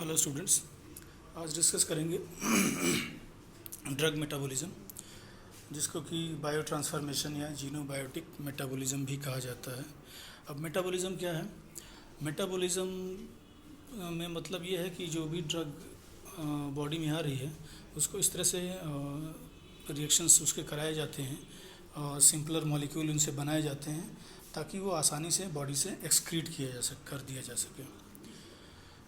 Hello students, आज discuss करेंगे drug metabolism, जिसको कि बायो ट्रांसफॉर्मेशन या जीनोबायोटिक मेटाबॉलिज्म भी कहा जाता है। अब मेटाबॉलिज्म क्या है? मेटाबॉलिज्म में मतलब ये है कि जो भी ड्रग बॉडी में आ रही है उसको इस तरह से रिएक्शंस उसके कराए जाते हैं, सिंपलर मॉलिक्यूल उनसे बनाए जाते हैं ताकि वो आसानी से बॉडी से एक्सक्रीट कर दिया जा सके।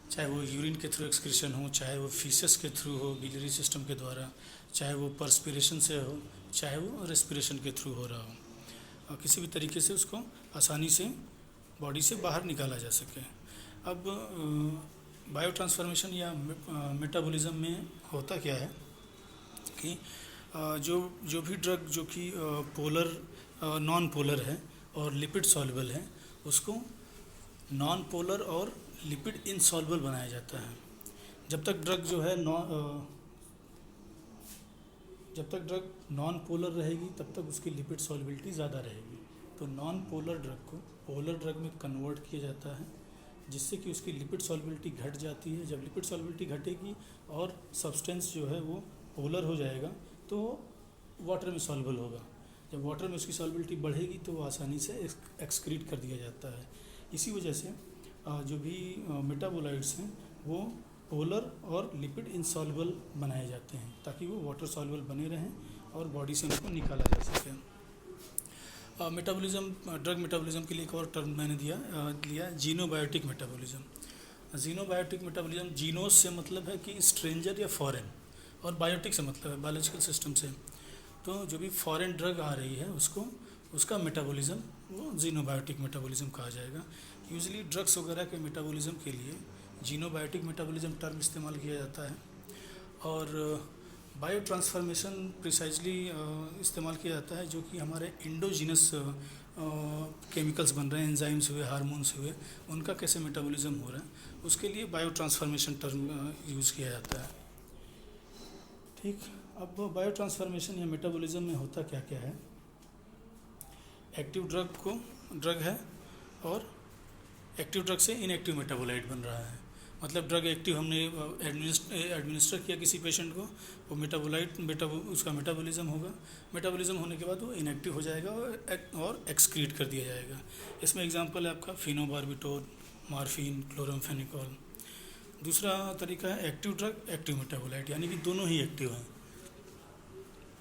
चाहे वो यूरिन के थ्रू एक्सक्रीशन हो, चाहे वो फीसस के थ्रू हो बिलियरी सिस्टम के द्वारा, चाहे वो पर्सपिरेशन से हो, चाहे वो रेस्पिरेशन के थ्रू हो रहा हो, और किसी भी तरीके से उसको आसानी से बॉडी से बाहर निकाला जा सके। अब बायो ट्रांसफॉर्मेशन या मेटाबॉलिज्म में होता क्या है कि जो भी ड्रग जो कि नॉन पोलर है और लिपिड सॉल्युबल है, उसको नॉन पोलर और लिपिड इनसॉल्युबल बनाया जाता है। जब तक ड्रग नॉन पोलर रहेगी तब तक उसकी लिपिड सॉल्युबिलिटी ज़्यादा रहेगी। तो नॉन पोलर ड्रग को पोलर ड्रग में कन्वर्ट किया जाता है, जिससे कि उसकी लिपिड सॉल्युबिलिटी घट जाती है। जब लिपिड सॉल्युबिलिटी घटेगी और सब्सटेंस जो है वो पोलर हो जाएगा तो वाटर में सॉल्युबल होगा। जब वाटर में उसकी सॉल्युबिलिटी बढ़ेगी तो वो आसानी से एक्सक्रीट कर दिया जाता है। इसी वजह से जो भी मेटाबोलाइट्स हैं वो पोलर और लिपिड इनसॉल्युबल बनाए जाते हैं ताकि वो वाटर सॉल्युबल बने रहें और बॉडी से उनको निकाला जा सके। ड्रग मेटाबॉलिज्म के लिए एक और टर्म मैंने लिया जीनोबायोटिक मेटाबॉलिज्म। जीनोबायोटिक मेटाबॉलिज्म, जीनोस से मतलब है कि स्ट्रेंजर या फॉरेन, और बायोटिक से मतलब है बायोलॉजिकल सिस्टम से। तो जो भी फॉरेन ड्रग आ रही है उसका मेटाबॉलिज्म वो जीनोबायोटिक मेटाबॉलिज्म कहा जाएगा। यूजुअली ड्रग्स वगैरह के मेटाबॉलिज्म के लिए जीनोबायोटिक मेटाबॉलिज्म टर्म इस्तेमाल किया जाता है, और बायो ट्रांसफॉर्मेशन प्रिसाइजली इस्तेमाल किया जाता है जो कि हमारे इंडोजीनस केमिकल्स बन रहे हैं, एंजाइम्स हुए, हार्मोन्स हुए, उनका कैसे मेटाबॉलिज्म हो रहा है, उसके लिए बायो ट्रांसफॉर्मेशन टर्म यूज़ किया जाता है। ठीक, अब बायो ट्रांसफॉर्मेशन या मेटाबॉलिज्म में होता क्या क्या है? एक्टिव ड्रग है और एक्टिव ड्रग से इनएक्टिव मेटाबोलाइट बन रहा है। मतलब ड्रग एक्टिव हमने एडमिनिस्टर किया किसी पेशेंट को, वो उसका मेटाबॉलिज्म होगा। मेटाबॉलिज्म होने के बाद वो इनएक्टिव हो जाएगा और एक्सक्रीट कर दिया जाएगा। इसमें एग्जांपल है आपका फिनोबार्बिटोल, मॉर्फिन, क्लोरामफेनिकोल। दूसरा तरीका है एक्टिव ड्रग एक्टिव मेटाबोलाइट, यानी कि दोनों ही एक्टिव हैं,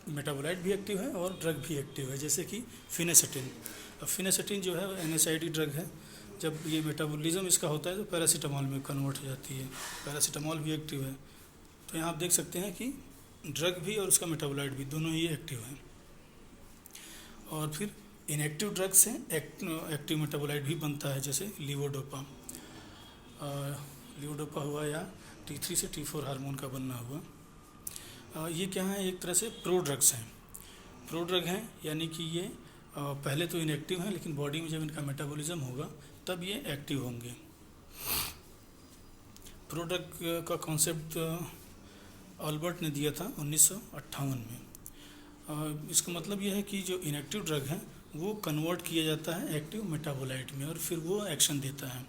मेटाबोलाइट भी एक्टिव है और ड्रग भी एक्टिव है। जैसे कि फिनेसेटिन। अब फिनेसेटिन जो है एनएसआईडी ड्रग है। जब ये मेटाबॉलिज्म इसका होता है तो पैरासीटामॉल में कन्वर्ट हो जाती है। पैरासीटामॉल भी एक्टिव है। तो यहाँ आप देख सकते हैं कि ड्रग भी और उसका मेटाबोलाइट भी दोनों ही एक्टिव हैं। और फिर इनएक्टिव ड्रग से एक्टिव मेटाबोलाइट भी बनता है, जैसे लीवोडोपा हुआ या T3 से T4 हार्मोन का बनना हुआ। ये क्या है? एक तरह से प्रो ड्रग हैं, यानी कि ये पहले तो इनएक्टिव हैं, लेकिन बॉडी में जब इनका मेटाबॉलिज्म होगा तब ये एक्टिव होंगे। प्रो ड्रग का कॉन्सेप्ट अल्बर्ट ने दिया था 1958 में। इसका मतलब ये है कि जो इनएक्टिव ड्रग है वो कन्वर्ट किया जाता है एक्टिव मेटाबोलाइट में और फिर वो एक्शन देता है।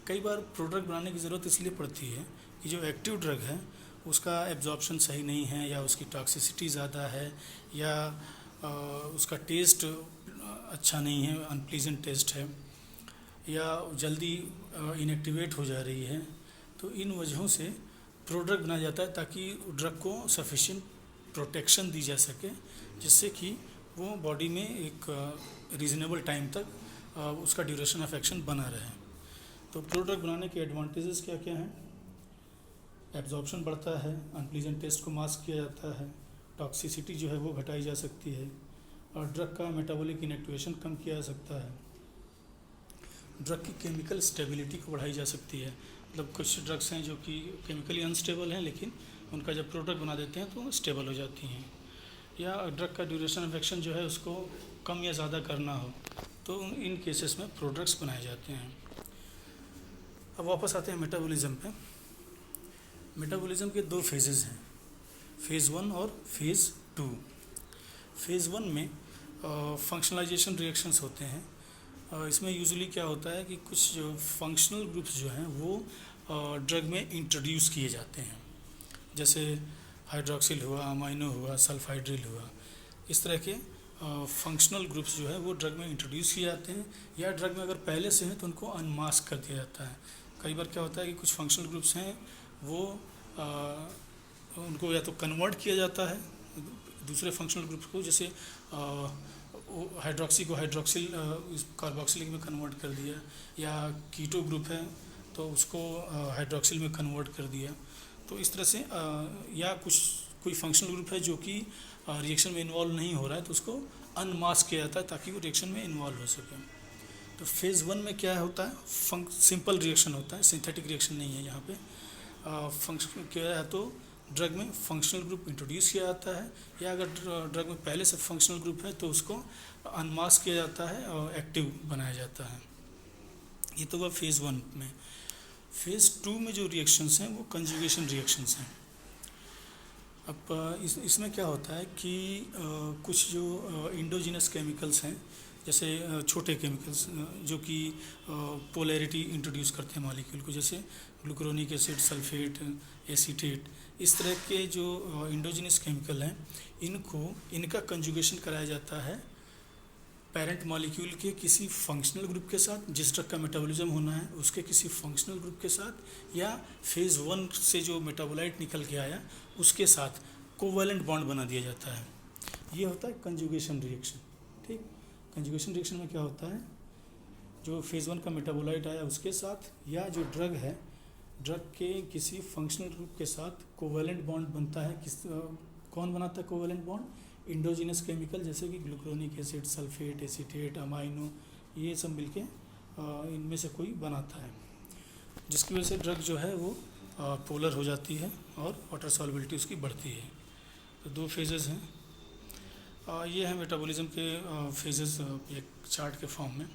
कई बार प्रो ड्रग बनाने की ज़रूरत इसलिए पड़ती है कि जो एक्टिव ड्रग है उसका एब्जॉर्प्शन सही नहीं है, या उसकी टॉक्सिसिटी ज़्यादा है, या उसका टेस्ट अच्छा नहीं है, अनप्लीजेंट टेस्ट है, या जल्दी इनएक्टिवेट हो जा रही है। तो इन वजहों से प्रो ड्रग बनाया जाता है ताकि ड्रग को सफिशिएंट प्रोटेक्शन दी जा सके, जिससे कि वो बॉडी में एक रीज़नेबल टाइम तक उसका ड्यूरेशन ऑफ एक्शन बना रहे। तो प्रो ड्रग बनाने के एडवांटेजेस क्या क्या हैं? एब्जॉर्प्शन बढ़ता है, अनप्लीजेंट टेस्ट को मास्क किया जाता है, टॉक्सिसिटी जो है वो घटाई जा सकती है, और ड्रग का मेटाबॉलिक इनएक्टिवेशन कम किया जा सकता है। ड्रग की केमिकल स्टेबिलिटी को बढ़ाई जा सकती है। मतलब कुछ ड्रग्स हैं जो कि केमिकली अनस्टेबल हैं, लेकिन उनका जब प्रोडक्ट बना देते हैं तो स्टेबल हो जाती हैं। या ड्रग का ड्यूरेशन ऑफ एक्शन जो है उसको कम या ज़्यादा करना हो तो इन केसेस में प्रोडक्ट्स बनाए जाते हैं। अब वापस आते हैं मेटाबॉलिज्म पे। मेटाबॉलिज्म के दो फेजेस हैं, फेज़ 1 और फेज़ 2। फेज़ 1 में फंक्शनलाइजेशन रिएक्शंस होते हैं। इसमें यूजुअली क्या होता है कि कुछ जो फंक्शनल ग्रुप्स जो हैं वो ड्रग में इंट्रोड्यूस किए जाते हैं, जैसे हाइड्रोक्सिल हुआ, अमाइनो हुआ, सल्फाइड्रिल हुआ। इस तरह के फंक्शनल ग्रुप्स जो है वो ड्रग में इंट्रोड्यूस किए जाते हैं, या ड्रग में अगर पहले से हैं तो उनको अनमास्क कर दिया जाता है। कई बार क्या होता है कि कुछ फंक्शनल ग्रुप्स हैं वो उनको या तो कन्वर्ट किया जाता है दूसरे फंक्शनल ग्रुप्स को, जैसे हाइड्रोक्सी को हाइड्रोक्सिल कार्बोक्सिलिक में कन्वर्ट कर दिया, या कीटो ग्रुप है तो उसको हाइड्रोक्सिल में कन्वर्ट कर दिया। तो इस तरह से या कोई फंक्शनल ग्रुप है जो कि रिएक्शन में इन्वॉल्व नहीं हो रहा है तो उसको अनमास्क किया जाता है ताकि वो रिएक्शन में इन्वॉल्व हो सके। तो फेज़ 1 में क्या होता है, सिंपल रिएक्शन होता है, सिंथेटिक रिएक्शन नहीं है यहाँ पे। फंक्शन क्या है तो ड्रग में फंक्शनल ग्रुप इंट्रोड्यूस किया जाता है, या अगर ड्रग में पहले से फंक्शनल ग्रुप है तो उसको अनमास्क किया जाता है और एक्टिव बनाया जाता है। ये तो हुआ फेज़ 1 में। फेज़ 2 में जो रिएक्शंस हैं वो कंजुगेशन रिएक्शंस हैं। अब इसमें क्या होता है कि कुछ जो इंडोजिनस केमिकल्स हैं, जैसे छोटे केमिकल्स जो कि पोलैरिटी इंट्रोड्यूस करते हैं मॉलिक्यूल को, जैसे ग्लूकुरोनिक एसिड, सल्फेट, एसीटेट, इस तरह के जो इंडोजिनस केमिकल हैं इनका कंजुगेशन कराया जाता है पेरेंट मॉलिक्यूल के किसी फंक्शनल ग्रुप के साथ, जिस ड्रग का मेटाबॉलिज्म होना है उसके किसी फंक्शनल ग्रुप के साथ, या फेज़ 1 से जो मेटाबोलाइट निकल के आया उसके साथ कोवैलेंट बॉन्ड बना दिया जाता है। ये होता है कंजुगेशन रिएक्शन। ठीक, कंजुगेशन रिएक्शन में क्या होता है, जो फेज़ 1 का मेटाबोलाइट आया उसके साथ या जो ड्रग है ड्रग के किसी फंक्शनल ग्रुप के साथ कोवैलेंट बॉन्ड बनता है। कौन बनाता है कोवैलेंट बॉन्ड? इंडोजिनस केमिकल जैसे कि ग्लूकुरोनिक एसिड, सल्फेट, एसीटेट, अमाइनो, ये सब मिलके इनमें से कोई बनाता है, जिसकी वजह से ड्रग जो है वो पोलर हो जाती है और वाटर सॉल्युबिलिटी उसकी बढ़ती है। तो 2 फेजेस हैं। ये है मेटाबॉलिज्म के फेजेस एक चार्ट के फॉर्म में।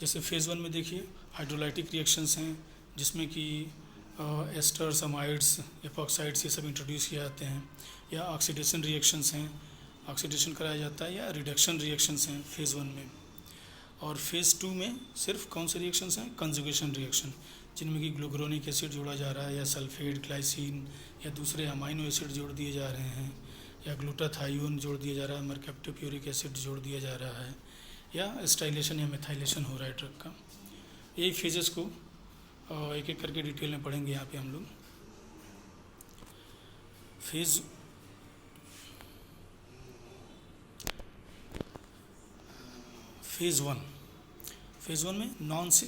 जैसे फेज़ 1 में देखिए हाइड्रोलाइटिक रिएक्शंस हैं, जिसमें कि एस्टर्स, अमाइड्स, एपॉक्साइड्स ये सब इंट्रोड्यूस किए जाते हैं, या ऑक्सीडेशन रिएक्शंस हैं, ऑक्सीडेशन कराया जाता है, या रिडक्शन रिएक्शंस हैं फेज़ 1 में। और फेज़ 2 में सिर्फ कौन से रिएक्शंस हैं? कंजुगेशन रिएक्शन, जिनमें कि ग्लूकुरोनिक एसिड जोड़ा जा रहा है, या सल्फेट, ग्लाइसिन, या दूसरे अमाइनो एसिड जोड़ दिए जा रहे हैं, या ग्लूटाथायोन जोड़ दिया जा रहा है, मरकैप्टोप्यूरिक एसिड जोड़ दिया जा रहा है, या स्टाइलेशन या मेथाइलेशन हो रहा है ड्रग का। यही फेजेस को एक एक करके डिटेल में पढ़ेंगे यहाँ पे हम लोग। फेज़ वन में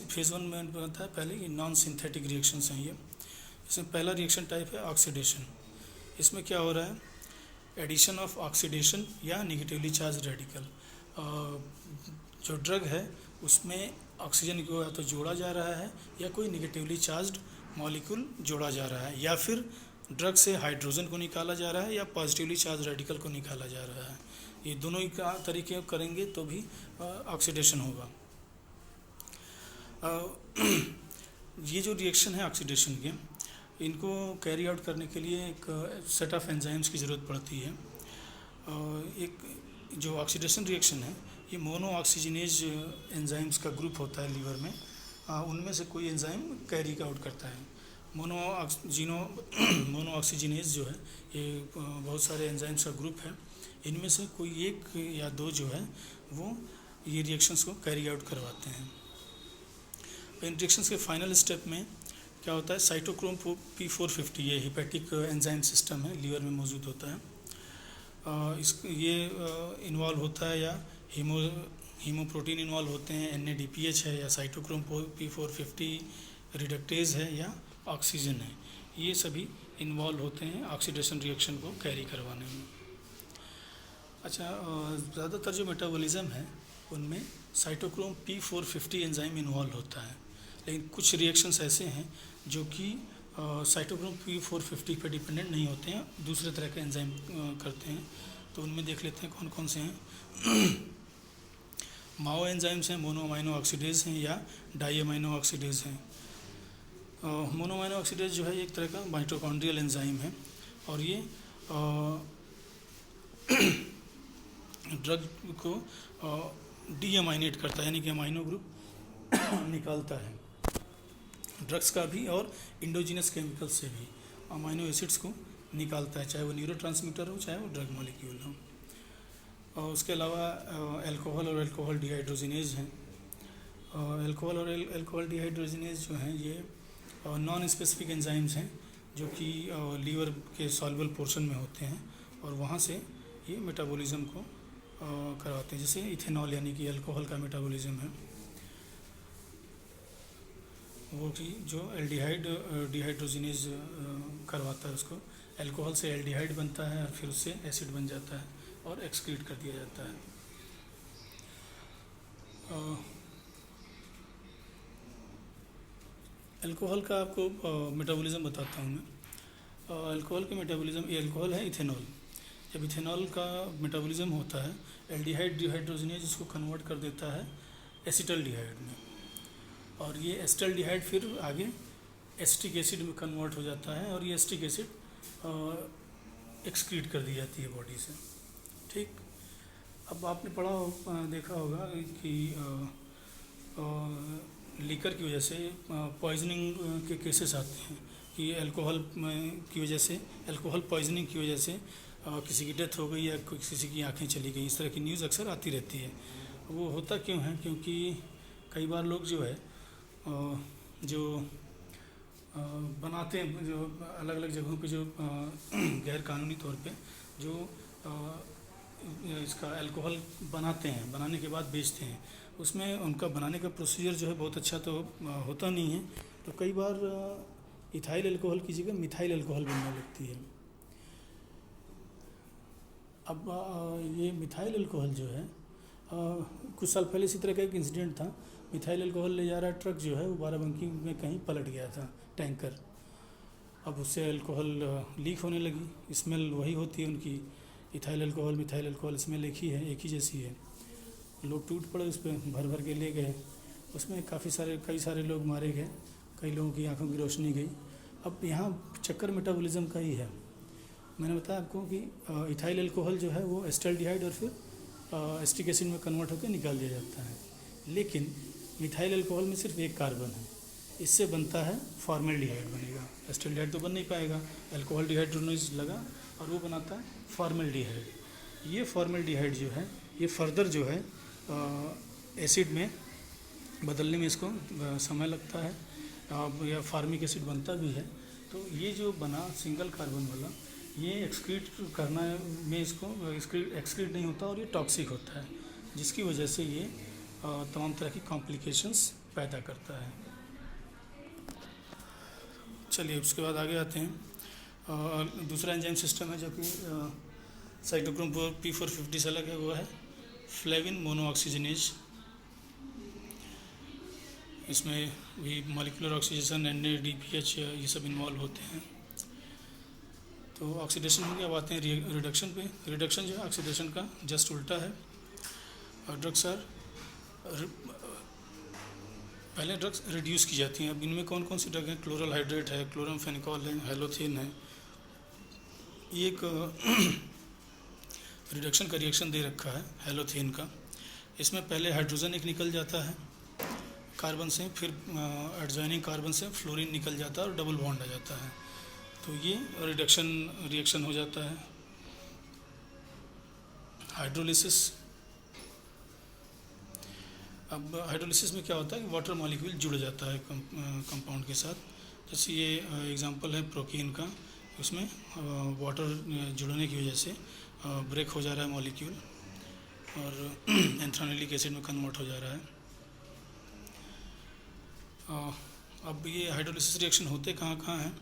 फेज़ 1 में बताया पहले कि नॉन सिंथेटिक रिएक्शंस हैं ये। इसमें पहला रिएक्शन टाइप है ऑक्सीडेशन। इसमें क्या हो रहा है? एडिशन ऑफ ऑक्सीडेशन या नेगेटिवली चार्ज रेडिकल। जो ड्रग है उसमें ऑक्सीजन को या तो जोड़ा जा रहा है या कोई नेगेटिवली चार्ज्ड मॉलिक्यूल जोड़ा जा रहा है, या फिर ड्रग से हाइड्रोजन को निकाला जा रहा है या पॉजिटिवली चार्ज रेडिकल को निकाला जा रहा है। ये दोनों ही का तरीके करेंगे तो भी ऑक्सीडेशन होगा। ये जो रिएक्शन है ऑक्सीडेशन के, इनको कैरी आउट करने के लिए एक सेट ऑफ एंजाइम्स की ज़रूरत पड़ती है। एक जो ऑक्सीडेशन रिएक्शन है ये मोनो ऑक्सीजनेज एंजाइम्स का ग्रुप होता है लीवर में, उनमें से कोई एंजाइम कैरी आउट करता है। मोनो ऑक्सीजनेज जो है ये बहुत सारे एंजाइम्स का ग्रुप है, इनमें से कोई एक या दो जो है वो ये रिएक्शंस को कैरी आउट करवाते हैं। इन रिएक्शंस के फाइनल स्टेप में क्या होता है? साइटोक्रोम P450, ये हेपेटिक एंजाइम सिस्टम है, लीवर में मौजूद होता है। ये इन्वॉल्व होता है, या हीमोप्रोटीन इन्वॉल्व होते हैं, NADPH है, या साइटोक्रोम P450 रिडक्टेज है, या ऑक्सीजन है। ये सभी इन्वॉल्व होते हैं ऑक्सीडेशन रिएक्शन को कैरी करवाने में। अच्छा, ज़्यादातर जो मेटाबॉलिज्म है उनमें साइटोक्रोम P450 एंजाइम इन्वॉल्व होता है, लेकिन कुछ रिएक्शंस ऐसे हैं जो कि साइटोक्रोम P450 पे डिपेंडेंट नहीं होते हैं, दूसरे तरह के एंजाइम करते हैं। तो उनमें देख लेते हैं कौन कौन से हैं। माओ एंजाइम्स हैं, मोनो अमाइनो ऑक्सीडेज हैं, या डाई अमाइनो ऑक्सीडेज हैं। मोनो अमाइनो ऑक्सीडेज जो है एक तरह का माइटोकॉन्ड्रियल एंजाइम है, और ये ड्रग को डीअमाइनेट करता है, यानी कि अमाइनो ग्रुप निकालता है। ड्रग्स का भी और इंडोजिनस केमिकल्स से भी अमाइनो एसिड्स को निकालता है, चाहे वो न्यूरोट्रांसमीटर हो चाहे वो ड्रग मॉलिक्यूल हो। और उसके अलावा अल्कोहल और अल्कोहल डिहाइड्रोजिनेज हैं। अल्कोहल और अल्कोहल डिहाइड्रोजिनेज जो हैं ये नॉन स्पेसिफिक एंजाइम्स हैं जो कि लीवर के सॉल्युबल पोर्शन में होते हैं और वहाँ से ये मेटाबॉलिज्म को करवाते हैं। जैसे इथेनॉल यानी कि अल्कोहल का मेटाबॉलिज्म है वो कि जो एल्डिहाइड डिहाइड्रोजिनेज करवाता है उसको। अल्कोहल से एल्डिहाइड बनता है और फिर उससे एसिड बन जाता है और एक्सक्रीट कर दिया जाता है। अल्कोहल का आपको मेटाबॉलिज्म बताता हूँ मैं। अल्कोहल के मेटाबॉलिज्म, ये अल्कोहल है इथेनॉल। जब इथेनॉल का मेटाबॉलिज्म होता है एल्डिहाइड डिहाइड्रोजिनेज इसको कन्वर्ट कर देता है एसिटल्डिहाइड में, और ये एसिटल्डिहाइड फिर आगे एसिटिक एसिड में कन्वर्ट हो जाता है और ये एसिटिक एसिड एक्सक्रीट कर दी जाती है बॉडी से। ठीक, अब आपने देखा होगा कि लीकर की वजह से पॉइजनिंग के केसेस आते हैं कि अल्कोहल की वजह से, अल्कोहल पॉइजनिंग की वजह से किसी की डेथ हो गई या किसी की आंखें चली गई, इस तरह की न्यूज़ अक्सर आती रहती है। वो होता क्यों है? क्योंकि कई बार लोग जो है जो बनाते हैं, जो अलग अलग जगहों पे जो गैर कानूनी तौर पे जो इसका अल्कोहल बनाते हैं, बनाने के बाद बेचते हैं, उसमें उनका बनाने का प्रोसीजर जो है बहुत अच्छा तो होता नहीं है। तो कई बार इथाइल अल्कोहल की जगह मिथाइल अल्कोहल बनने लगती है। अब ये मिथाइल अल्कोहल जो है कुछ साल पहले इसी तरह का एक इंसिडेंट था। मिथाइल अल्कोहल ले जा रहा ट्रक जो है वो बाराबंकी में कहीं पलट गया था, टैंकर। अब उससे अल्कोहल लीक होने लगी, स्मेल वही होती है उनकी, ethyl alcohol methyl alcohol smell एक ही जैसी है। लोग टूट पड़े उस पर, भर भर के ले गए। उसमें कई सारे लोग मारे गए, कई लोगों की आंखों की रोशनी गई। अब यहाँ चक्कर मेटाबॉलिज्म का ही है। मैंने बताया आपको कि इथाइल अल्कोहल जो है वो एसिटल्डिहाइड और फिर एसिटिक एसिड में कन्वर्ट होकर निकाल दिया जाता है, लेकिन मिथाइल अल्कोहल में सिर्फ एक कार्बन है, इससे बनता है फॉर्मेल्डिहाइड बनेगा। एसिटल्डिहाइड तो बन नहीं पाएगा, अल्कोहल डिहाइड्रोजिनेज लगा और वो बनाता है फॉर्मेल्डिहाइड। ये फॉर्मेल्डिहाइड जो है ये फर्दर जो है एसिड में बदलने में इसको समय लगता है, या फार्मिक एसिड बनता भी है। तो ये जो बना सिंगल कार्बन वाला, ये एक्सक्रीट करना में इसको एक्सक्रीट नहीं होता और ये टॉक्सिक होता है, जिसकी वजह से ये तमाम तरह की कॉम्प्लिकेशंस पैदा करता है। चलिए उसके बाद आगे आते हैं। दूसरा एंजाइम सिस्टम है जो कि साइटोक्रोम P450 से अलग है, वो है फ्लेविन मोनोऑक्सीजनेज। इसमें भी मॉलिक्यूलर ऑक्सीडेशन, NADPH ये सब इन्वॉल्व होते हैं। तो ऑक्सीडेशन हो गया, अब आते हैं रिडक्शन पे। रिडक्शन जो है ऑक्सीडेशन का जस्ट उल्टा है। ड्रग्स पहले ड्रग्स रिड्यूस की जाती हैं। अब इनमें कौन कौन सी ड्रग हैं? क्लोरल हाइड्रेट है, क्लोरमफेनिकॉल है, हेलोथेन है। ये एक रिडक्शन का रिएक्शन दे रखा है हेलोथेन का। इसमें पहले हाइड्रोजन एक निकल जाता है कार्बन से, फिर एडजॉइनिंग कार्बन से फ्लोरीन निकल जाता है और डबल बॉन्ड आ जाता है। तो ये रिडक्शन रिएक्शन हो जाता है। हाइड्रोलिसिस, अब हाइड्रोलिसिस में क्या होता है कि वाटर मॉलिक्यूल जुड़ जाता है कंपाउंड के साथ। जैसे ये एग्जांपल है प्रोकीन का, उसमें वाटर जुड़ने की वजह से ब्रेक हो जा रहा है मॉलिक्यूल और एंथ्रानिलिक एसिड में कन्वर्ट हो जा रहा है। अब ये हाइड्रोलिसिस रिएक्शन होते कहाँ हैं?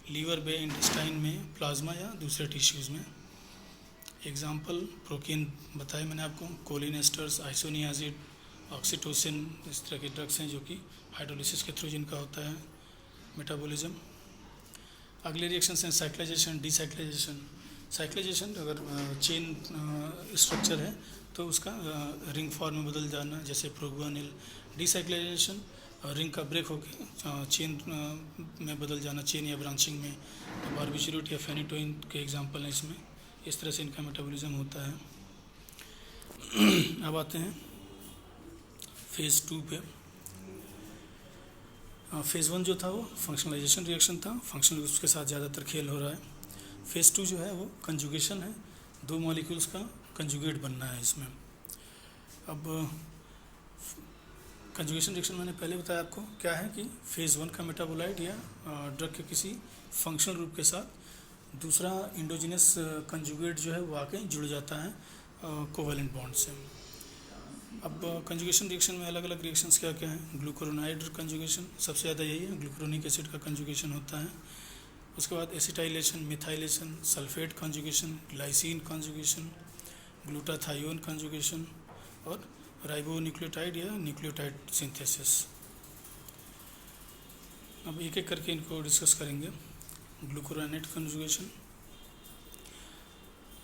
लीवर में, इंटेस्टाइन में, प्लाज्मा या दूसरे टिश्यूज़ में। एग्जांपल प्रोकीन बताए मैंने आपको, कोलिन एस्टर्स, आइसोनियाजिड, ऑक्सीटोसिन, इस तरह के ड्रग्स हैं जो कि हाइड्रोलिसिस के थ्रू जिनका होता है मेटाबॉलिज्म। अगले रिएक्शंस हैं साइक्लाइजेशन, डिसाइक्लाइजेशन। साइक्लाइजेशन अगर चेन स्ट्रक्चर है तो उसका रिंग फॉर्म में बदल जाना, जैसे प्रोगुआनिल। डिसाइक्लाइजेशन रिंग का ब्रेक होकर चेन में बदल जाना, चेन या ब्रांचिंग में। तो बारबिटूरेट या फेनिटोइन के एग्जांपल हैं इसमें। इस तरह से इनका मेटाबॉलिज्म होता है। अब आते हैं फेज़ 2 पे। फेज़ 1 जो था वो फंक्शनलाइजेशन रिएक्शन था, फंक्शनल ग्रुप्स के साथ ज़्यादातर खेल हो रहा है। फेज़ 2 जो है वो कंजुगेशन है, 2 मॉलिक्यूल्स का कंजुगेट बनना है इसमें। अब कंजुगेशन रिएक्शन मैंने पहले बताया आपको क्या है कि फेज़ 1 का मेटाबोलाइट या ड्रग के किसी फंक्शनल ग्रुप के साथ दूसरा इंडोजिनस कंजुगेट जो है वो आके जुड़ जाता है कोवेलेंट बॉन्ड से। अब कंजुगेशन रिएक्शन में अलग अलग रिएक्शंस क्या क्या हैं। ग्लूकुरोनाइड कंजुगेशन सबसे ज़्यादा यही है, ग्लूकुरोनिक एसिड का कंजुगेशन होता है। उसके बाद acetylation, methylation, sulphate conjugation, glycine conjugation, glutathione conjugation और राइबोन्यूक्लियोटाइड या न्यूक्लियोटाइड सिंथेसिस। अब एक एक करके इनको डिस्कस करेंगे। ग्लूकुरोनाइड कंजुगेशन,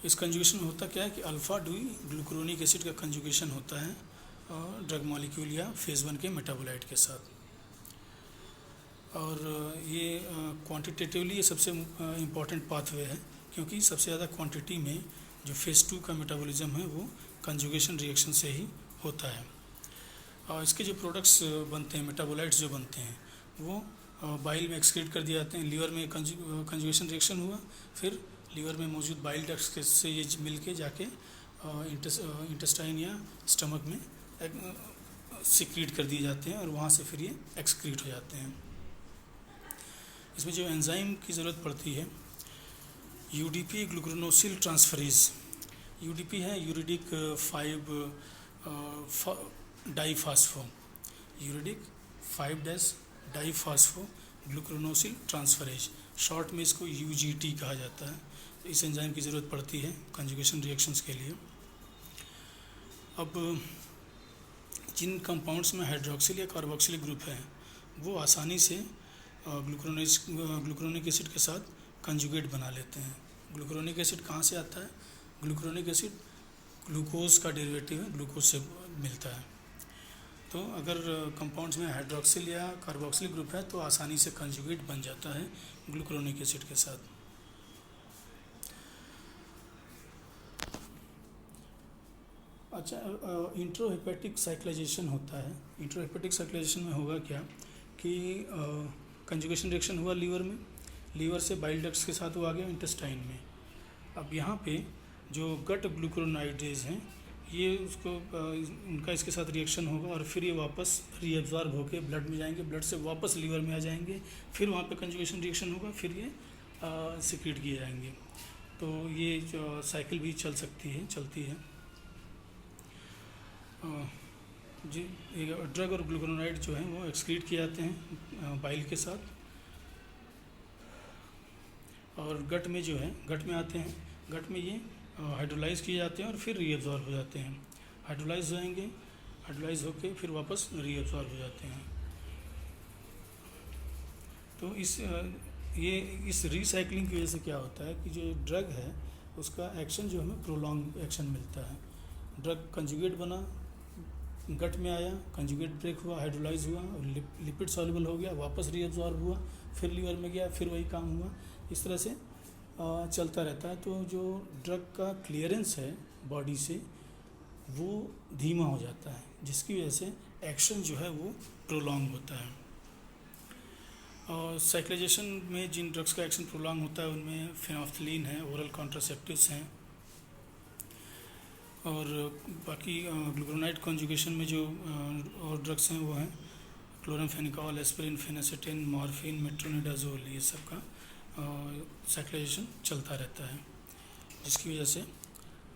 इस कंजुगेशन में होता क्या है कि अल्फ़ा डी ग्लूकुरोनिक एसिड का कंजुगेशन होता है ड्रग मॉलिक्यूल या फेज़ 1 के मेटाबोलाइट के साथ। और ये क्वांटिटेटिवली ये सबसे इम्पॉर्टेंट पाथवे है, क्योंकि सबसे ज़्यादा क्वांटिटी में जो फेज़ 2 का मेटाबॉलिज्म है वो कंजुगेशन रिएक्शन से ही होता है। और इसके जो प्रोडक्ट्स बनते हैं, मेटाबोलाइट्स जो बनते हैं, वो बाइल में एक्सक्रीट कर दिए जाते हैं। लीवर में कंजुगेशन रिएक्शन हुआ, फिर लीवर में मौजूद बाइल डक्ट्स से ये मिल के जाके इंटेस्टाइन या स्टमक में सिक्रीट कर दिए जाते हैं और वहाँ से फिर ये एक्सक्रीट हो जाते हैं। इसमें जो एंजाइम की ज़रूरत पड़ती है, यूडीपी ग्लूकुरोनोसिल ट्रांसफरेज, यूडीपी है यूरिडिक 5 डाईफास्फो, यूरिडिक 5 डाईफास्फो ग्लूकुरोनोसिल ट्रांसफरेज, शॉर्ट में इसको यूजीटी कहा जाता है। इस एंजाइम की ज़रूरत पड़ती है कंजुगेशन रिएक्शंस के लिए। अब जिन कंपाउंड्स में हाइड्रोक्सिल या कार्बोक्सिलिक ग्रुप है वो आसानी से ग्लूकुरोनिक एसिड के साथ कंजुगेट बना लेते हैं। ग्लूकुरोनिक एसिड कहाँ से आता है? ग्लूकुरोनिक एसिड ग्लूकोज का डेरिवेटिव है, ग्लूकोज से मिलता है। तो अगर कंपाउंड्स में हाइड्रोक्सिल या कार्बोक्सिलिक ग्रुप है तो आसानी से कंजुगेट बन जाता है ग्लूकुरोनिक एसिड के साथ। अच्छा, इंट्रोहेपेटिक साइक्लाइजेशन होता है। इंट्रोहेपेटिक साइक्लाइजेशन में होगा क्या कि कंजुगेशन रिएक्शन हुआ लीवर में, लीवर से बाइल डक्ट्स के साथ वो आ गया इंटेस्टाइन में। अब यहाँ पे जो गट ग्लूकुरोनाइडेज हैं ये उसको उनका इसके साथ रिएक्शन होगा और फिर ये वापस रीअब्जॉर्ब होकर ब्लड में जाएंगे, ब्लड से वापस लीवर में आ जाएंगे, फिर वहाँ पे कंजुगेशन रिएक्शन होगा, फिर ये सिक्रीट किए जाएंगे। तो ये जो साइकिल भी चलती है। जी, ड्रग और ग्लूकुरोनाइड जो हैं वो एक्सक्रीट किए जाते हैं बाइल के साथ, और गट में जो है गट में आते हैं, गट में ये हाइड्रोलाइज किए जाते हैं और फिर रीअब्जॉर्ब हो जाते हैं। हाइड्रोलाइज होएंगे, हाइड्रोलाइज होके फिर वापस रीअब्जॉर्ब हो जाते हैं। तो इस रीसाइक्लिंग की वजह से क्या होता है कि जो ड्रग है उसका एक्शन जो हमें प्रोलॉन्ग एक्शन मिलता है। ड्रग कंजुगेट बना, गट में आया, कंजुगेट ब्रेक हुआ, हाइड्रोलाइज हुआ और लिपिड सॉल्युबल हो गया, वापस रीअब्जॉर्ब हुआ, फिर लीवर में गया, फिर वही काम हुआ, इस तरह से चलता रहता है। तो जो ड्रग का क्लियरेंस है बॉडी से वो धीमा हो जाता है, जिसकी वजह से एक्शन जो है वो प्रोलॉन्ग होता है। और साइक्लाइजेशन में जिन ड्रग्स का एक्शन प्रोलॉन्ग होता है उनमें फेनोल्फथलीन है, ओरल कॉन्ट्रासेप्टिव्स हैं, और बाकी ग्लूकुरोनाइड कंजुगेशन में जो और ड्रग्स हैं वो हैं chloramphenicol, aspirin, phenacetin, morphine, metronidazole, ये सब का साइक्लाइजेशन चलता रहता है, जिसकी वजह से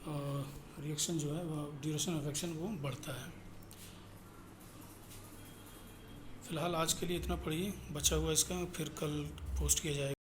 रिएक्शन जो है वो ड्यूरेशन ऑफ एक्शन वो बढ़ता है। फ़िलहाल आज के लिए इतना पढ़िए, बचा हुआ इसका फिर कल पोस्ट किया जाएगा।